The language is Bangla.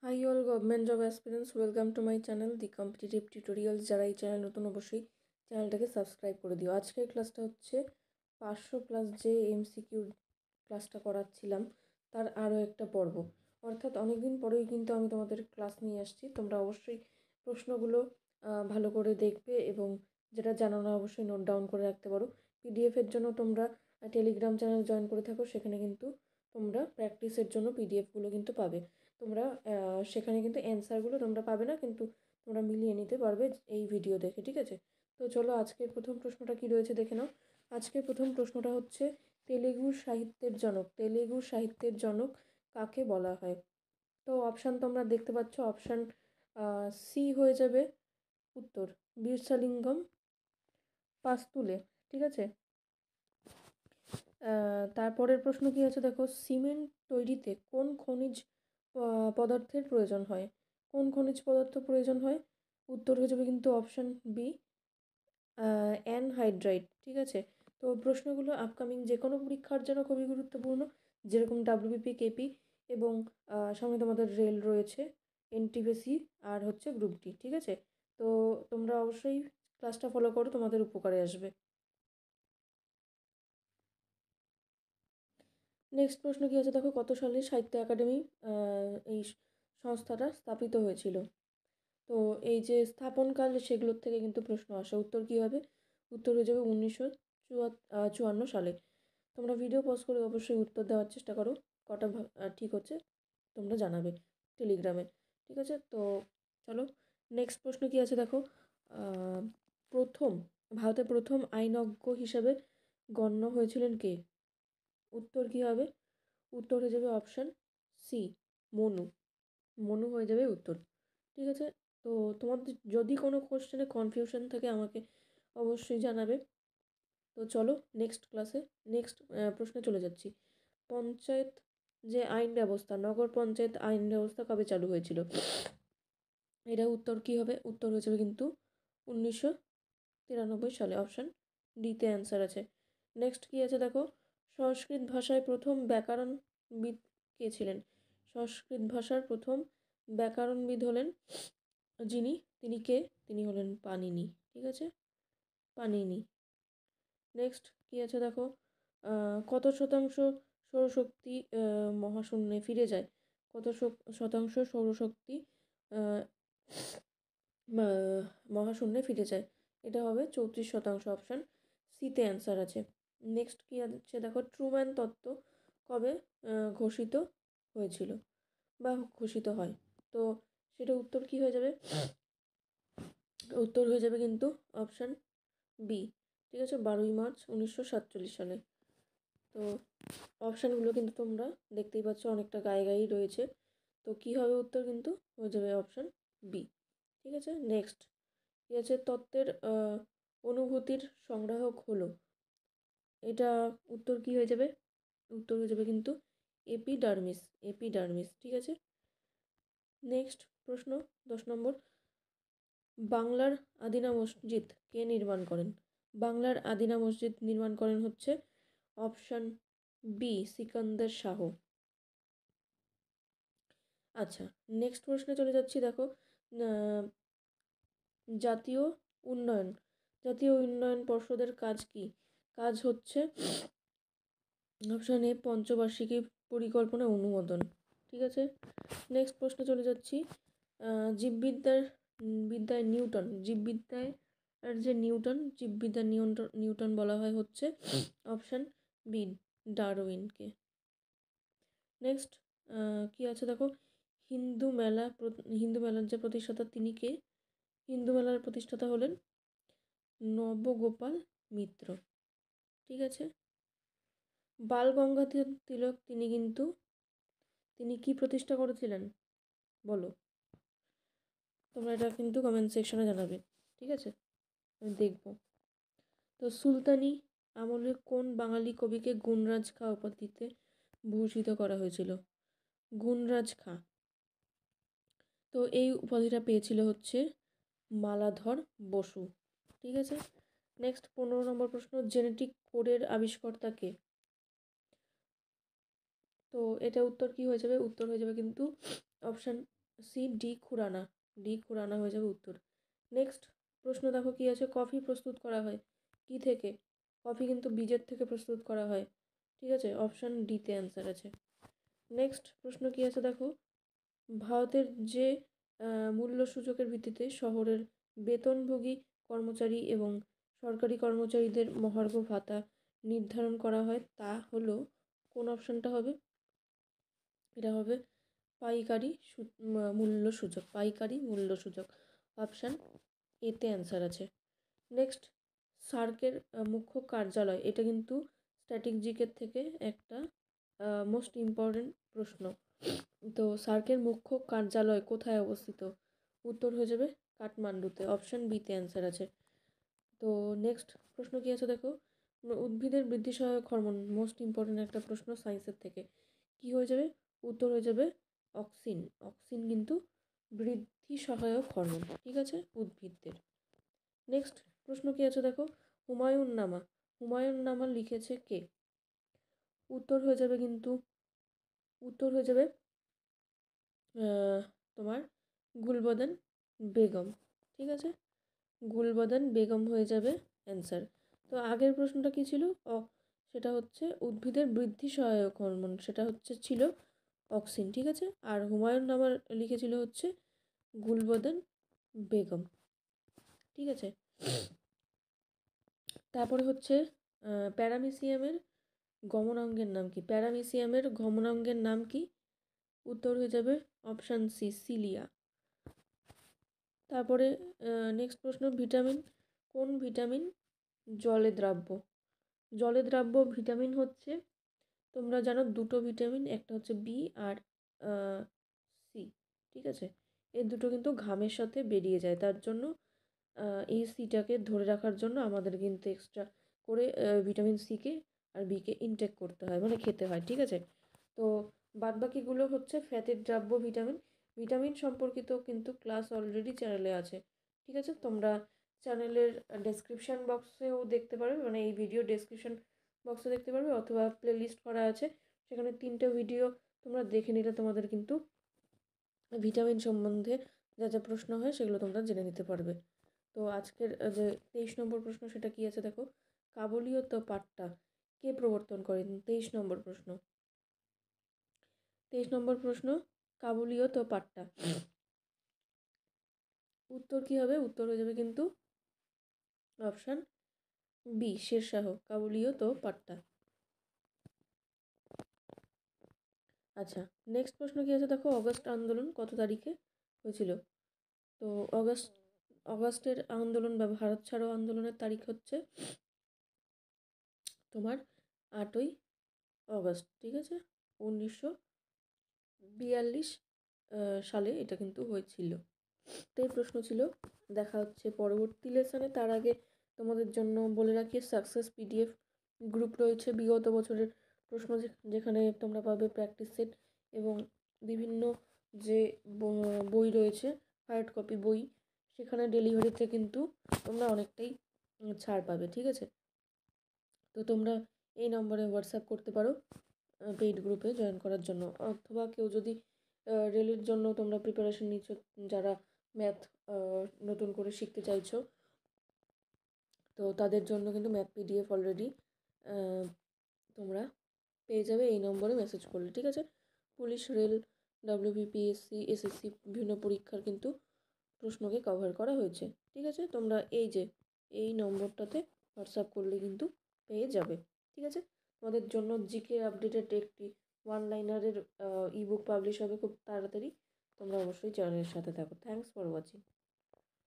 High all government job aspirants, welcome to my channel the competitive tutorials. যারা এই চ্যানেল নতুন অবশ্যই চ্যানেলটাকে সাবস্ক্রাইব করে দিও। আজকের ক্লাসটা হচ্ছে 500+ যে এমসিকিউ ক্লাসটা করাচ্ছিলাম তার আরও একটা পর্ব। অর্থাৎ অনেকদিন পরেই কিন্তু আমি তোমাদের ক্লাস নিয়ে আসছি। তোমরা অবশ্যই প্রশ্নগুলো ভালো করে দেখবে এবং যেটা জানো না অবশ্যই নোট ডাউন করে রাখতে পারো। পিডিএফের জন্য তোমরা টেলিগ্রাম চ্যানেল জয়েন করে থাকো, সেখানে কিন্তু তোমরা প্র্যাকটিসের জন্য পিডিএফগুলো কিন্তু পাবে। তোমরা সেখানে কিন্তু অ্যান্সারগুলো তোমরা পাবে না, কিন্তু তোমরা মিলিয়ে নিতে পারবে এই ভিডিও দেখে, ঠিক আছে? তো চলো আজকের প্রথম প্রশ্নটা কি রয়েছে দেখে নাও। আজকের প্রথম প্রশ্নটা হচ্ছে, তেলেগু সাহিত্যের জনক কাকে বলা হয়? তো অপশান তোমরা দেখতে পাচ্ছ। অপশান সি হয়ে যাবে উত্তর, বীরসালিঙ্গম পাস্তুলে, ঠিক আছে? তারপরের প্রশ্ন কি আছে দেখো, সিমেন্ট তৈরিতে কোন খনিজ পদার্থের প্রয়োজন হয়? কোন খনিজ পদার্থ প্রয়োজন হয়? উত্তর হয়ে যাবে কিন্তু অপশান বি, অ্যানহাইড্রাইট, ঠিক আছে? তো প্রশ্নগুলো আপকামিং যে কোনো পরীক্ষার জন্য খুবই গুরুত্বপূর্ণ, যেরকম ডাব্লিউবিপি, কেপি এবং সঙ্গে তোমাদের রেল রয়েছে, এনটিপিসি আর হচ্ছে গ্রুপ ডি, ঠিক আছে? তো তোমরা অবশ্যই ক্লাসটা ফলো করো, তোমাদের উপকারে আসবে। নেক্সট প্রশ্ন কি আছে দেখো, কত সালে সাহিত্য একাডেমি এই সংস্থাটা স্থাপিত হয়েছিল? তো এই যে স্থাপনকাল, সেগুলোর থেকে কিন্তু প্রশ্ন আসে। উত্তর কী হবে? উত্তর হয়ে যাবে 1954 সালে। তোমরা ভিডিও পজ করে অবশ্যই উত্তর দেওয়ার চেষ্টা করো, কটা ঠিক হচ্ছে তোমরা জানাবে টেলিগ্রামে, ঠিক আছে? তো চলো নেক্সট প্রশ্ন কি আছে দেখো, প্রথম ভারতের প্রথম আইনজ্ঞ হিসাবে গণ্য হয়েছিলেন কে? উত্তর কী হবে? উত্তর হয়ে যাবে অপশান সি, মনু। মনু হয়ে যাবে উত্তর, ঠিক আছে? তো তোমাদের যদি কোনো কোশ্চেনে কনফিউশন থাকে আমাকে অবশ্যই জানাবে। তো চলো নেক্সট প্রশ্নে চলে যাচ্ছি। পঞ্চায়েত যে আইন ব্যবস্থা, নগর পঞ্চায়েত আইন ব্যবস্থা কবে চালু হয়েছিল? এটা উত্তর কী হবে? উত্তর হয়ে যাবে কিন্তু 1993 সালে। অপশান ডিতে অ্যান্সার আছে। নেক্সট কী আছে দেখো, সংস্কৃত ভাষায় প্রথম ব্যাকরণবিদ কে ছিলেন? সংস্কৃত ভাষার প্রথম ব্যাকরণবিদ হলেন তিনি কে? তিনি হলেন পাণিনি, ঠিক আছে? পাণিনি। নেক্সট কী আছে দেখো, কত শতাংশ সৌরশক্তি মহাশূন্যে ফিরে যায়? কত শতাংশ সৌরশক্তি আহ, মহাশূন্যে ফিরে যায়? এটা হবে 34%। অপশান সিতে অ্যান্সার আছে। নেক্সট কী আছে দেখো, ট্রুম্যান তত্ত্ব কবে ঘোষিত হয়েছিল বা ঘোষিত হয়? তো সেটা উত্তর কী হয়ে যাবে? উত্তর হয়ে যাবে কিন্তু অপশান বি, ঠিক আছে? 12ই মার্চ 1947 সালে। তো অপশানগুলো কিন্তু তোমরা দেখতেই পাচ্ছ, অনেকটা গায়ে রয়েছে। তো কী হবে উত্তর? কিন্তু হয়ে যাবে অপশান বি, ঠিক আছে? নেক্সট কী আছে, তত্ত্বের অনুভূতির সংগ্রাহক হলো? এটা উত্তর কী হয়ে যাবে? উত্তর হয়ে যাবে কিন্তু এপিডার্মিস, ঠিক আছে? নেক্সট প্রশ্ন 10 নম্বর, বাংলার আদিনা মসজিদ কে নির্মাণ করেন? বাংলার আদিনা মসজিদ নির্মাণ করেন হচ্ছে অপশান বি, সিকান্দার শাহ। আচ্ছা, নেক্সট প্রশ্নে চলে যাচ্ছি দেখো, জাতীয় উন্নয়ন জাতীয় উন্নয়ন পর্ষদের কাজ কি? কাজ হচ্ছে অপশান এ, পঞ্চবার্ষিকী পরিকল্পনা অনুমোদন, ঠিক আছে? নেক্সট প্রশ্নে চলে যাচ্ছি, জীববিদ্যার বিদ্যায় নিউটন জীববিদ্যায় আর যে জীববিদ্যার নিউটন বলা হয় হচ্ছে অপশান বি, ডারউইনকে। নেক্সট কি আছে দেখো, হিন্দু মেলার যে প্রতিষ্ঠাতা তিনি কে? হিন্দু মেলার প্রতিষ্ঠাতা হলেন নবগোপাল মিত্র, ঠিক আছে? বাল গঙ্গাধর তিলক তিনি কি প্রতিষ্ঠা করেছিলেন বলো? তোমরা এটা কিন্তু কমেন্ট সেকশনে জানাবে, ঠিক আছে? আমি দেখব। তো সুলতানি আমলে কোন বাঙালি কবিকে গুণরাজ খাঁ উপাধিতে ভূষিত করা হয়েছিল? গুণরাজ খাঁ, তো এই উপাধিটা পেয়েছিল হচ্ছে মালাধর বসু, ঠিক আছে? নেক্সট 15 নম্বর প্রশ্ন, জেনেটিক কোডের আবিষ্কর্তা কে? তো এটা উত্তর কি হয়ে যাবে? উত্তর হয়ে যাবে কিন্তু অপশান সি ডি খুরানা হয়ে যাবে উত্তর। নেক্সট প্রশ্ন দেখো কি আছে, কফি প্রস্তুত করা হয় কি থেকে? কফি কিন্তু বীজের থেকে প্রস্তুত করা হয়, ঠিক আছে, অপশান ডিতে অ্যান্সার আছে। নেক্সট প্রশ্ন কি আছে দেখো, ভারতের যে মূল্য সূচকের ভিত্তিতে শহরের বেতনভোগী কর্মচারী এবং সরকারি কর্মচারীদের মহার্ঘ ভাতা নির্ধারণ করা হয় তা হলো কোন অপশানটা হবে? এটা হবে পাইকারি মূল্য সূচক, অপশান এতে অ্যান্সার আছে। নেক্সট, সার্কের মুখ্য কার্যালয়, এটা কিন্তু স্ট্র্যাটেজিকের থেকে একটা মোস্ট ইম্পর্টেন্ট প্রশ্ন। তো সার্কের মুখ্য কার্যালয় কোথায় অবস্থিত? উত্তর হয়ে যাবে কাঠমান্ডুতে, অপশান বিতে অ্যান্সার আছে। তো নেক্সট প্রশ্ন কি আছে দেখো, উদ্ভিদের বৃদ্ধি সহায়ক হরমোন, মোস্ট ইম্পর্টেন্ট একটা প্রশ্ন সায়েন্সের থেকে, কি হয়ে যাবে? উত্তর হয়ে যাবে অক্সিন। অক্সিন কিন্তু বৃদ্ধি সহায়ক হরমোন, ঠিক আছে, উদ্ভিদদের। নেক্সট প্রশ্ন কি আছে দেখো, হুমায়ুন নামা লিখেছে কে? উত্তর হয়ে যাবে তোমার গুলবদন বেগম, ঠিক আছে, গুলবদন বেগম হয়ে যাবে অ্যান্সার। তো আগের প্রশ্নটা কি ছিল? সেটা হচ্ছে উদ্ভিদের বৃদ্ধি সহায়ক হরমোন, সেটা ছিল অক্সিন, ঠিক আছে। আর হুমায়ুন নামার লিখেছিল হচ্ছে গুলবদন বেগম, ঠিক আছে। তারপরে হচ্ছে প্যারামিসিয়ামের গমনাঙ্গের নাম কি? প্যারামিসিয়ামের গমনাঙ্গের নাম কি? উত্তর হয়ে যাবে অপশান সি, সিলিয়া। তারপরে নেক্সট প্রশ্ন, কোন ভিটামিন জলে দ্রাব্য ভিটামিন হচ্ছে, তোমরা জানো দুটো ভিটামিন, একটা হচ্ছে বি আর সি, ঠিক আছে। এই দুটো কিন্তু ঘামের সাথে বেরিয়ে যায়, তার জন্য এই সিটাকে ধরে রাখার জন্য আমাদের কিন্তু এক্সট্রা করে ভিটামিন সিকে আর বিকে ইনটেক করতে হয়, মানে খেতে হয়, ঠিক আছে। তো বাদবাকিগুলো হচ্ছে ফ্যাটের দ্রাব্য ভিটামিন সম্পর্কিত কিন্তু ক্লাস অলরেডি চ্যানেলে আছে, ঠিক আছে। তোমরা চ্যানেলের ডেসক্রিপশান বক্সেও দেখতে পারবে, মানে এই ভিডিও ডেসক্রিপশান বক্সে দেখতে পারবে, অথবা প্লেলিস্ট করা আছে, সেখানে 3টে ভিডিও তোমরা দেখে নিলে তোমাদের কিন্তু ভিটামিন সম্বন্ধে যা যা প্রশ্ন হয় সেগুলো তোমরা জেনে নিতে পারবে। তো আজকের যে 23 নম্বর প্রশ্ন সেটা কি আছে দেখো, কাবুলিওত পাঠটা কে প্রবর্তন করেন? 23 নম্বর প্রশ্ন, কাবুলিওত পাঠটা উত্তর কি হবে? উত্তর হয়ে যাবে কিন্তু অপশান বি, শেরশাহ, কাবুলিওত পাঠটা। আচ্ছা, নেক্সট প্রশ্ন কি আছে দেখো, অগস্ট আন্দোলন কত তারিখে হয়েছিল? তো অগস্টের আন্দোলন বা ভারত ছাড়ো আন্দোলনের তারিখ হচ্ছে তোমার 8ই অগস্ট, ঠিক আছে, 1942 সালে এটা কিন্তু হয়েছিল। এটাই প্রশ্ন ছিল। দেখা হচ্ছে পরবর্তী লেসনে। তার আগে তোমাদের জন্য বলে রাখি, সাকসেস পিডিএফ গ্রুপ রয়েছে বিগত বছরের প্রশ্ন, যেখানে তোমরা পাবে প্র্যাকটিস সেট এবং বিভিন্ন যে বই রয়েছে, হার্ড কপি বই, সেখানে ডেলিভারিতে কিন্তু তোমরা অনেকটাই ছাড় পাবে, ঠিক আছে। তো তোমরা এই নম্বরে হোয়াটসঅ্যাপ করতে পারো পেইড গ্রুপে জয়েন করার জন্য, অথবা কেউ যদি রেলের জন্য তোমরা প্রিপারেশন নিচ্ছ, যারা ম্যাথ নতুন করে শিখতে চাইছো, তো তাদের জন্য কিন্তু ম্যাথ পিডিএফ অলরেডি তোমরা পেয়ে যাবে এই নম্বরে মেসেজ করলে, ঠিক আছে। পুলিশ, রেল, WBPSC, SSC বিভিন্ন পরীক্ষার কিন্তু প্রশ্নকে কভার করা হয়েছে, ঠিক আছে। তোমরা এই নম্বরটাতে হোয়াটসঅ্যাপ করলে কিন্তু পেয়ে যাবে, ঠিক আছে। তোমাদের জন্য জিকে আপডেটেড একটি 1 লাইনারের ইবুক পাবলিশ হবে খুব তাড়াতাড়ি। তোমরা অবশ্যই চ্যানেলের সাথে থাকো। Thanks for watching.